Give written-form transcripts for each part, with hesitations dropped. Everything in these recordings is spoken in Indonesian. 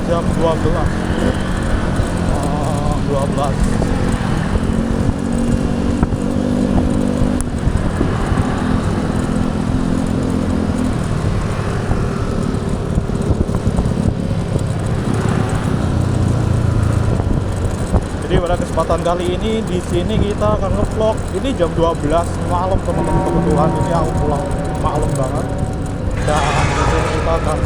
jam 12. 12. Jadi pada kesempatan kali ini di sini kita akan ngevlog. Ini jam 12 malam teman-teman, kebetulan ini aku pulang malam banget. Dan di sini kita akan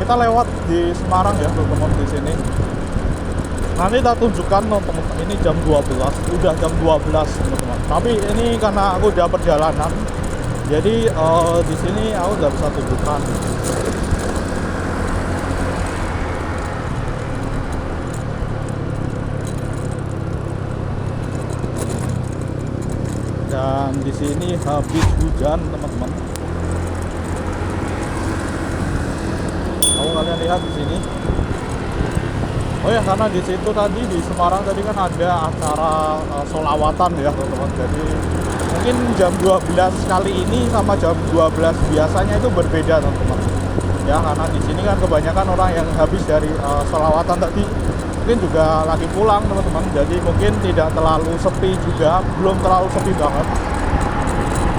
kita lewat di Semarang ya teman-teman di sini. Nanti kita tunjukkan teman-teman, ini jam 12, udah jam 12 teman-teman. Tapi ini karena aku udah perjalanan, jadi di sini aku nggak bisa tunjukkan. Dan di sini habis hujan teman-teman. Kalau kalian lihat di sini. Oh ya, karena di situ tadi di Semarang tadi kan ada acara sholawatan ya teman-teman. Jadi mungkin jam 12 kali ini sama jam 12 biasanya itu berbeda teman-teman. Ya, karena di sini kan kebanyakan orang yang habis dari sholawatan tadi mungkin juga lagi pulang teman-teman. Jadi mungkin tidak terlalu sepi juga, belum terlalu sepi banget.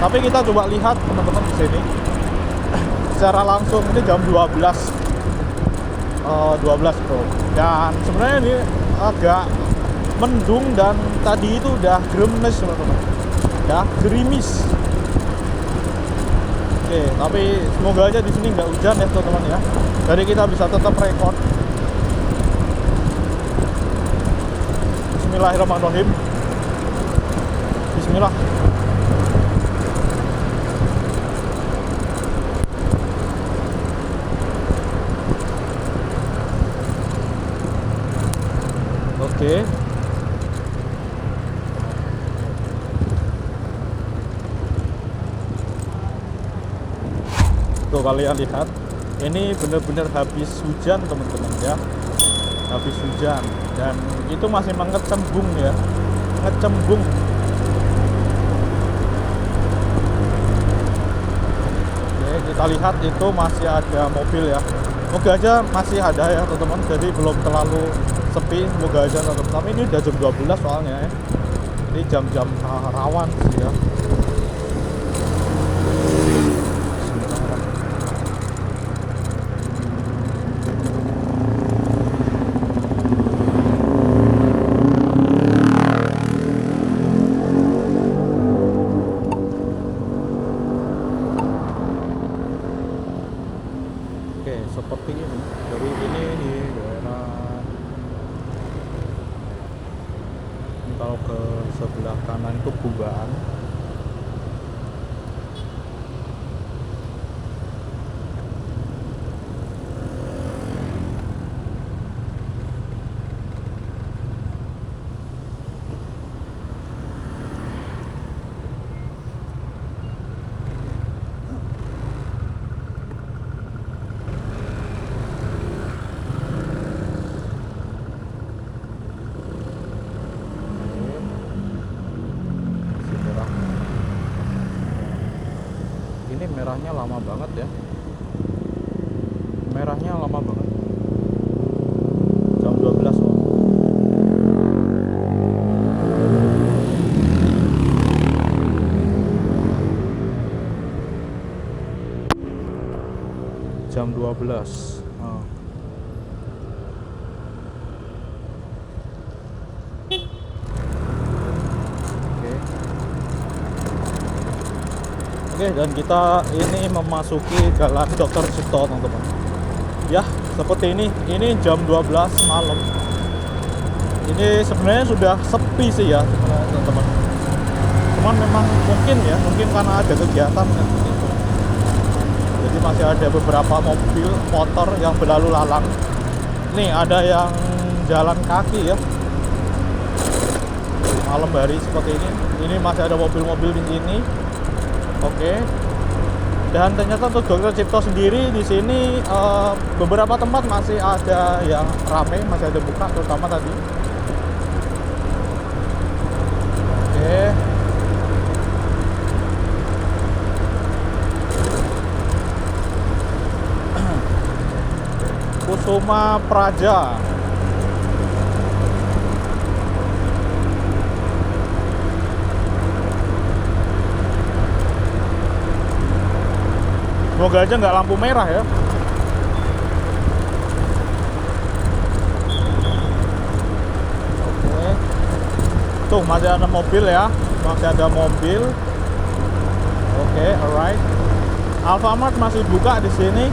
Tapi kita coba lihat teman-teman di sini secara langsung ini jam 12 bro. Dan sebenarnya ini agak mendung dan tadi itu udah gerimis teman-teman. Ya, gerimis. Oke, tapi semoga aja di sini nggak hujan ya teman-teman ya. Jadi kita bisa tetap rekod. Bismillahirrahmanirrahim. Bismillah. Oke. Tuh kalian lihat, ini bener-bener habis hujan teman-teman ya. Habis hujan dan itu masih mengecembung ya, ngecembung. Oke, kita lihat itu masih ada mobil ya. Semoga aja masih ada ya teman-teman, jadi belum terlalu sepi, semoga aja teman-teman. Tapi ini udah jam 12 soalnya ya. Ini jam-jam rawan sih ya. Oke, seperti ini. Dari ini di daerah ini, kalau ke sebelah kanan itu Bumbaan. Ini merahnya lama banget ya. Merahnya lama banget. Jam 12 loh. Jam 12. Oh. Oke, dan kita ini memasuki Jalan Dr. Cipto teman-teman. Ya, seperti ini jam 12 malam. Ini sebenarnya sudah sepi sih ya teman-teman. Cuman memang mungkin karena ada kegiatan kan gitu. Jadi masih ada beberapa mobil motor yang berlalu lalang. Nih ada yang jalan kaki ya. Malam hari seperti ini. Ini masih ada mobil-mobil di sini. Oke. Dan ternyata untuk Dr. Cipto sendiri di sini beberapa tempat masih ada yang ramai, masih ada buka, terutama tadi. Oke. Kusuma Praja. Semoga aja nggak lampu merah ya. Oke. Tuh masih ada mobil ya, masih ada mobil. Oke, alright. Alfamart masih buka di sini.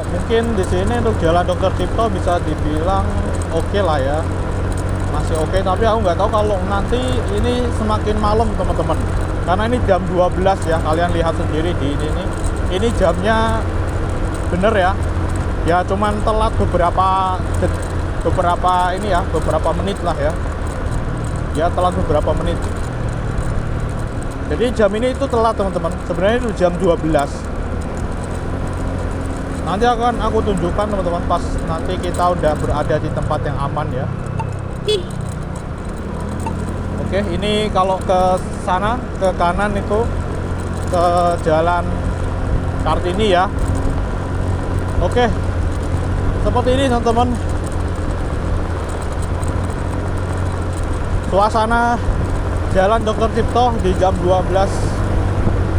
Mungkin di sini untuk Jalan Dr. Cipto bisa dibilang oke lah ya, masih oke. Tapi aku nggak tahu kalau nanti ini semakin malam teman-teman. Karena ini jam 12 ya, kalian lihat sendiri di ini. Ini jamnya bener ya. Ya cuman telat beberapa ini ya, beberapa menit lah ya. Ya telat beberapa menit. Jadi jam ini itu telat teman-teman. Sebenarnya itu jam 12. Nanti akan aku tunjukkan teman-teman pas nanti kita udah berada di tempat yang aman ya. Oke, ini kalau ke sana, ke kanan itu ke Jalan Kartini ya. Oke, seperti ini teman-teman suasana Jalan Dr. Cipto di jam 12.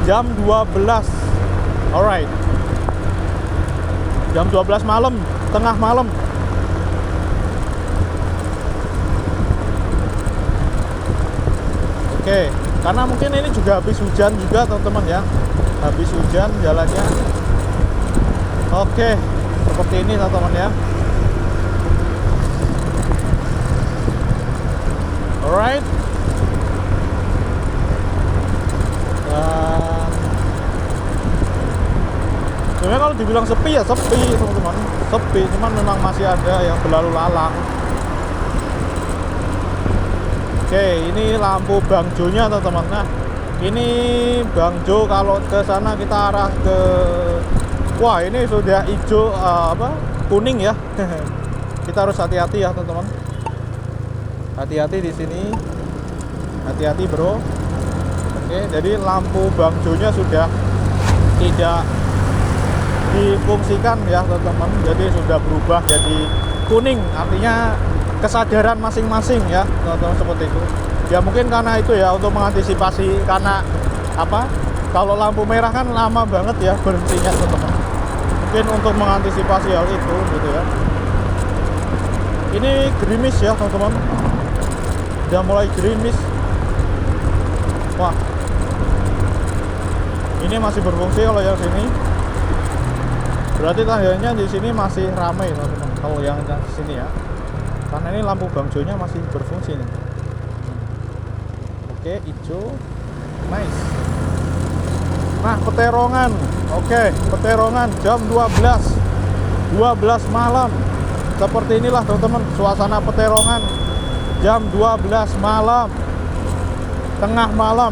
Jam 12. Alright. Jam 12 malam, tengah malam. Oke, karena mungkin ini juga habis hujan juga teman-teman ya. Habis hujan jalannya. Oke, seperti ini teman-teman ya. Alright. Dan sebenarnya kalau dibilang sepi ya sepi teman-teman. Sepi, cuman memang masih ada yang berlalu lalang. Oke, ini lampu Bang Jo-nya teman-teman. Nah, ini Bang Jo kalau ke sana kita arah ke, wah ini sudah hijau kuning ya. Kita harus hati-hati ya teman-teman. Hati-hati di sini. Hati-hati bro. Oke, jadi lampu Bang Jo-nya sudah tidak difungsikan ya teman-teman. Jadi sudah berubah jadi kuning. Artinya kesadaran masing-masing ya teman-teman, seperti itu ya. Mungkin karena itu ya, untuk mengantisipasi, karena apa, kalau lampu merah kan lama banget ya berhentinya teman-teman. Mungkin untuk mengantisipasi hal itu gitu ya. Ini gerimis ya teman-teman, udah mulai gerimis. Wah, ini masih berfungsi kalau yang sini, berarti tandanya di sini masih ramai teman-teman. Kalau yang di sini ya, karena ini lampu Bang Jo-nya masih berfungsi nih. Oke, hijau. Nice. Nah, Peterongan. Oke, Peterongan jam 12 malam. Seperti inilah teman-teman suasana Peterongan jam 12 malam. Tengah malam.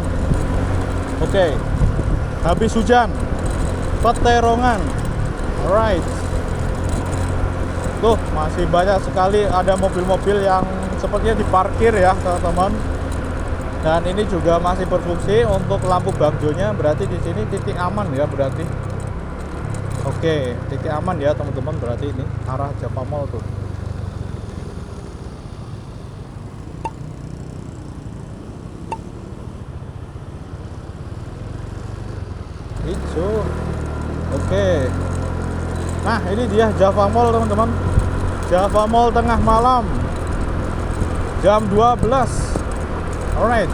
Oke. Habis hujan. Peterongan. Alright. Tuh, masih banyak sekali ada mobil-mobil yang sepertinya diparkir ya teman-teman. Dan ini juga masih berfungsi untuk lampu Bang Jo-nya. Berarti di sini titik aman ya berarti. Oke, titik aman ya teman-teman. Berarti ini arah Java Mall tuh. Hijau. Oke. Nah, ini dia Java Mall teman-teman. Java Mall tengah malam jam 12. Alright.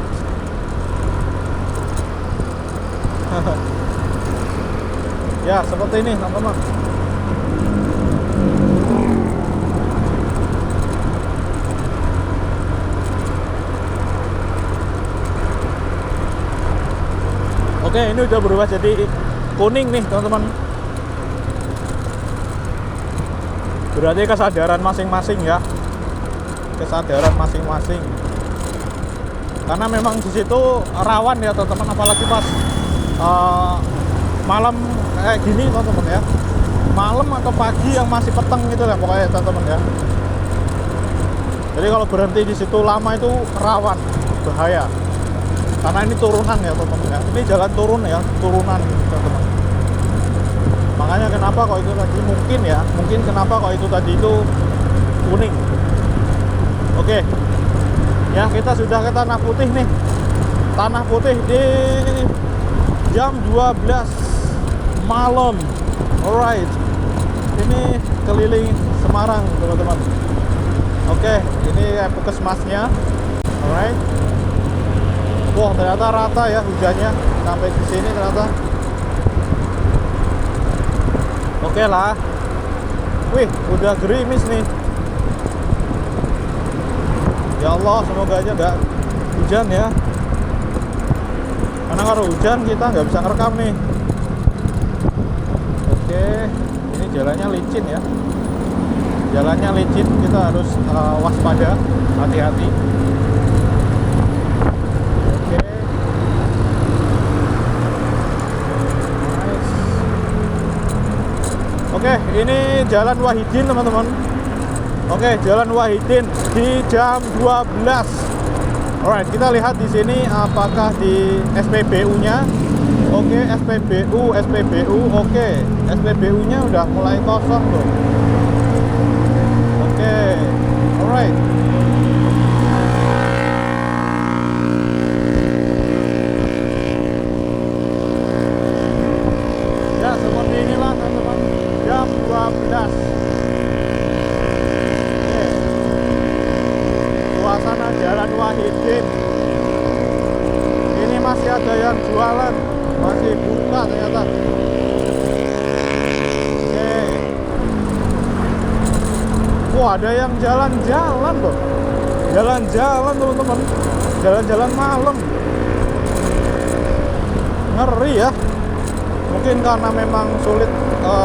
Ya, seperti ini teman-teman. Oke, ini udah berubah jadi kuning nih teman-teman. Berarti kesadaran masing-masing ya, kesadaran masing-masing. Karena memang di situ rawan ya teman-teman, apalagi pas malam kayak gini teman-teman ya, malam atau pagi yang masih peteng gitu ya pokoknya teman-teman ya. Jadi kalau berhenti di situ lama itu rawan, bahaya. Karena ini turunan ya teman-teman ya, ini jalan turun ya, turunan teman-teman. Makanya kenapa kok itu tadi mungkin kenapa kok itu tadi itu kuning. Oke. Ya, kita sudah ke Tanah Putih nih. Tanah Putih di jam 12 malam. Alright. Ini keliling Semarang, teman-teman. Oke, ini puskesmasnya. Alright. Wah, ternyata rata ya hujannya sampai di sini ternyata. Oke lah. Wih, udah gerimis nih. Ya Allah, semoga aja nggak hujan ya. Karena kalau hujan kita nggak bisa ngerekam nih. Oke, ini jalannya licin ya. Jalannya licin, kita harus waspada, hati-hati. Oke. Nice. Oke, ini Jalan Wahidin, teman-teman. Oke, Jalan Wahidin di jam 12. Alright, kita lihat di sini apakah di SPBU-nya. Oke, SPBU. Oke, SPBU-nya udah mulai kosong loh. Oke, alright. Ya, seperti inilah teman-teman, jam 12. Oke. Suasana Jalan Wahidin. Ini masih ada yang jualan, masih buka ternyata. Wah, ada yang jalan-jalan loh. Jalan-jalan, teman-teman. Jalan-jalan malam. Ngeri ya. Mungkin karena memang sulit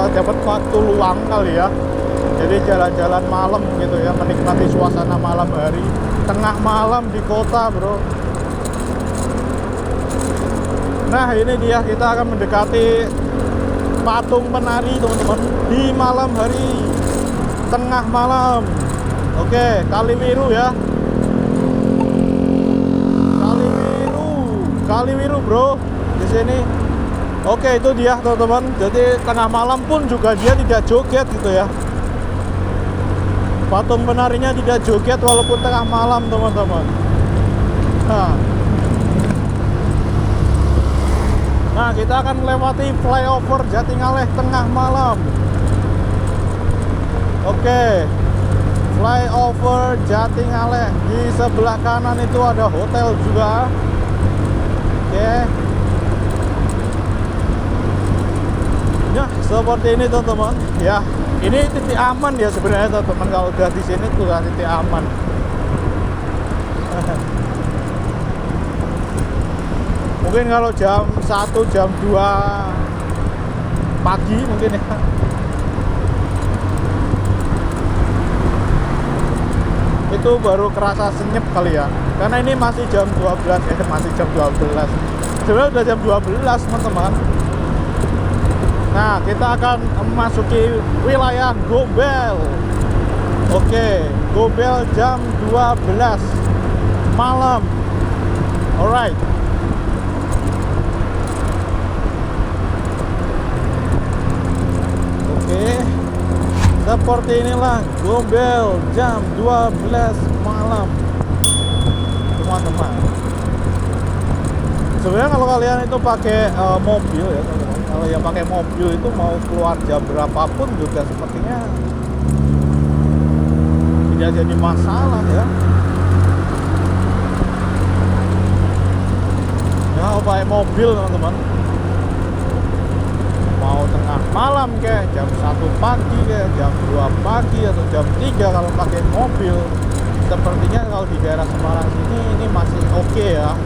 dapat waktu luang kali ya. Jadi jalan-jalan malam gitu ya, menikmati suasana malam hari. Tengah malam di kota, bro. Nah, ini dia, kita akan mendekati patung penari, teman-teman, di malam hari. Tengah malam. Oke, Kaliwiru ya. Kaliwiru bro, di sini. Oke, itu dia teman-teman. Jadi tengah malam pun juga dia tidak joget gitu ya. Patung penarinya tidak joget walaupun tengah malam, teman-teman. Nah, kita akan melewati flyover Jatingaleh tengah malam. Oke, flyover Jatingaleh. Di sebelah kanan itu ada hotel juga. Oke. Ya, seperti ini teman-teman. Ya, ini titik aman ya sebenarnya teman-teman. Kalau udah di sini tuh titik aman. Mungkin kalau jam 1, jam 2 pagi mungkin ya. Itu baru kerasa senyap kali ya. Karena ini masih jam 12, masih jam 12. Sebenarnya udah jam 12, teman-teman. Nah, kita akan memasuki wilayah Gombel. Oke, Gombel jam 12 malam. Alright. Oke. Seperti inilah Gombel jam 12 malam, teman-teman. Sebenarnya kalau kalian itu pakai mobil ya, teman-teman. Kalau yang pakai mobil itu mau keluar jam berapapun juga sepertinya tidak jadi masalah ya. Ya, kalau pakai mobil, teman-teman, mau tengah malam kayak jam 1 pagi kayak jam 2 pagi atau jam 3 kalau pakai mobil, sepertinya kalau di daerah Semarang sini ini masih oke ya.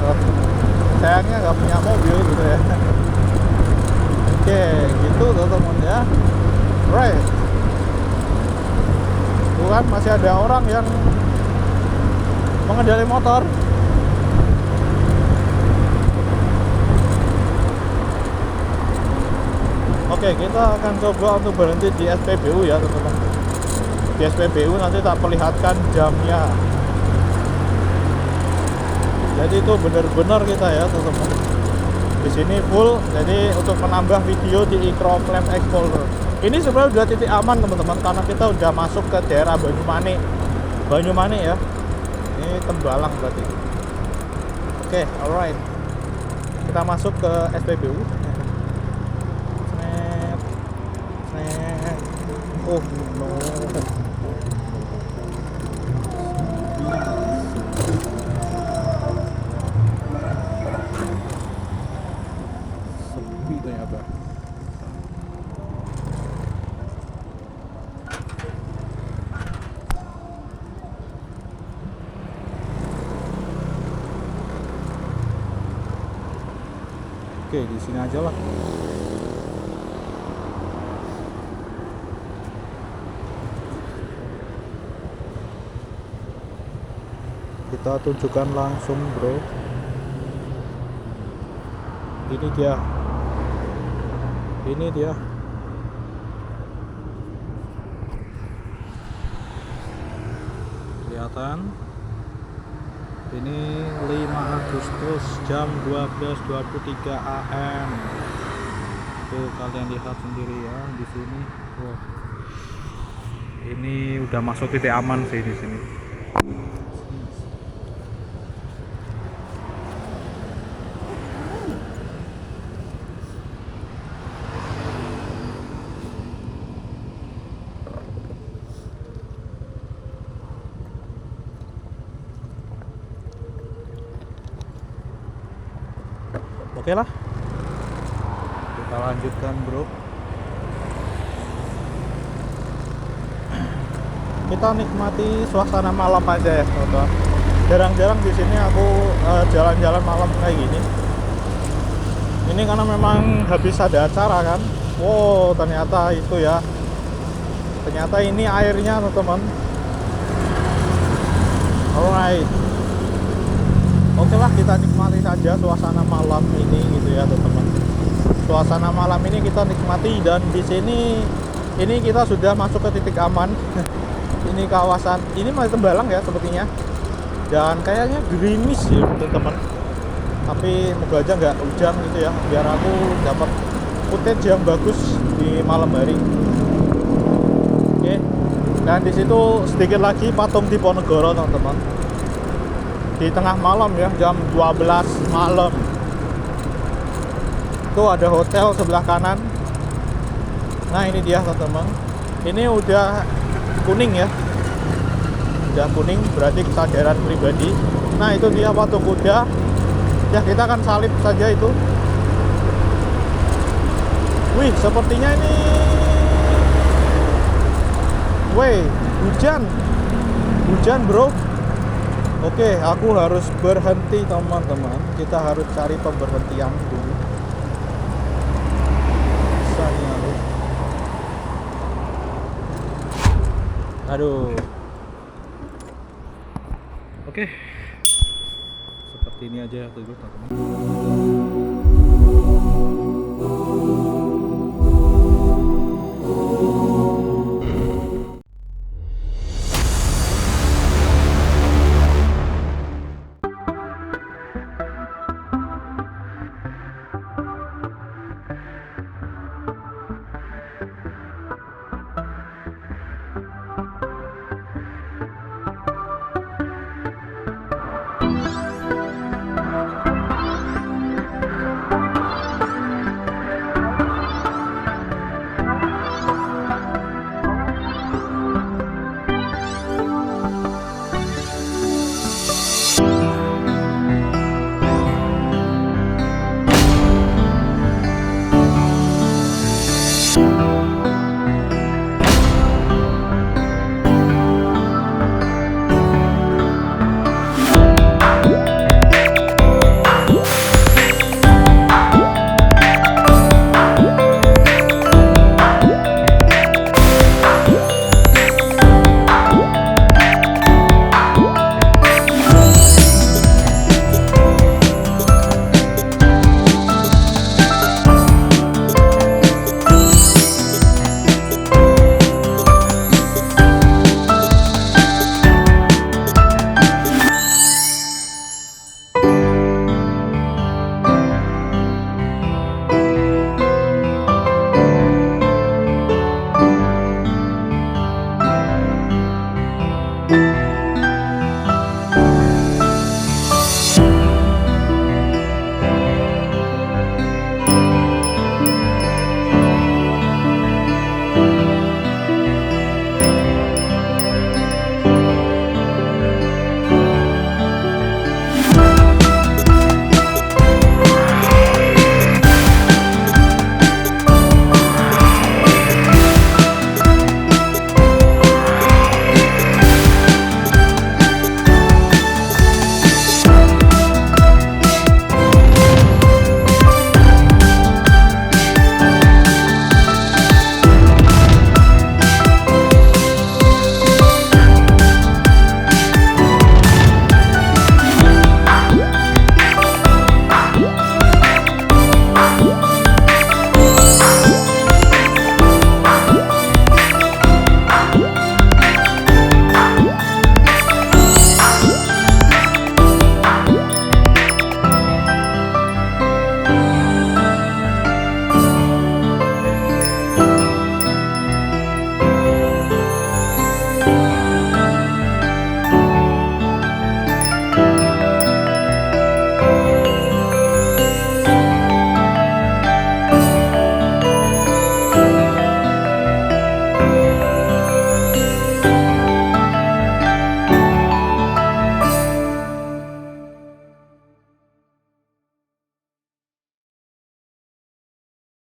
Sayangnya nggak punya mobil gitu ya. Oke, gitu teman-teman ya. Right. Tuh kan masih ada orang yang mengendarai motor. Oke, kita akan coba untuk berhenti di SPBU ya teman-teman. Di SPBU nanti tak perlihatkan jamnya. Jadi itu benar-benar kita ya teman-teman. Di sini full, jadi untuk menambah video di Ikro Flame Explorer. Ini sebenarnya udah titik aman teman-teman, karena kita udah masuk ke daerah Banyumane. Banyumane ya. Ini Tembalang berarti. Oke, alright. Kita masuk ke SPBU. Oh no. Sepi ternyata. Oke, di sini aja lah. Kita tunjukkan langsung, bro. Ini dia. Ini dia. Kelihatan. Ini 5 Agustus jam 12.23 AM. Tuh kalian lihat sendiri ya di sini. Wah. Ini udah masuk titik aman sih di sini. Oke lah, kita lanjutkan, bro. Kita nikmati suasana malam aja ya, teman-teman. Jarang-jarang di sini aku jalan-jalan malam kayak gini. Ini karena memang habis ada acara kan. Wow, ternyata itu ya. Ternyata ini airnya, teman-teman. Alright. Oke lah, kita nikmati saja suasana malam ini gitu ya teman-teman. Suasana malam ini kita nikmati, dan di sini ini kita sudah masuk ke titik aman. Ini kawasan ini masih Tembalang ya sepertinya, dan kayaknya gerimis ya teman-teman. Tapi moga aja nggak hujan gitu ya, biar aku dapat footage yang bagus di malam hari. Oke, dan di situ sedikit lagi patung Diponegoro teman-teman. Di tengah malam ya, jam 12 malam. Itu ada hotel sebelah kanan. Nah ini dia teman-teman. Ini udah kuning ya. Udah kuning berarti kesadaran pribadi. Nah itu dia patung kuda. Ya kita akan salib saja itu. Wih sepertinya ini. Wih hujan. Hujan bro. Oke, aku harus berhenti teman-teman. Kita harus cari pemberhentian dulu. Misalnya, aduh. Oke, seperti ini aja dulu teman-teman.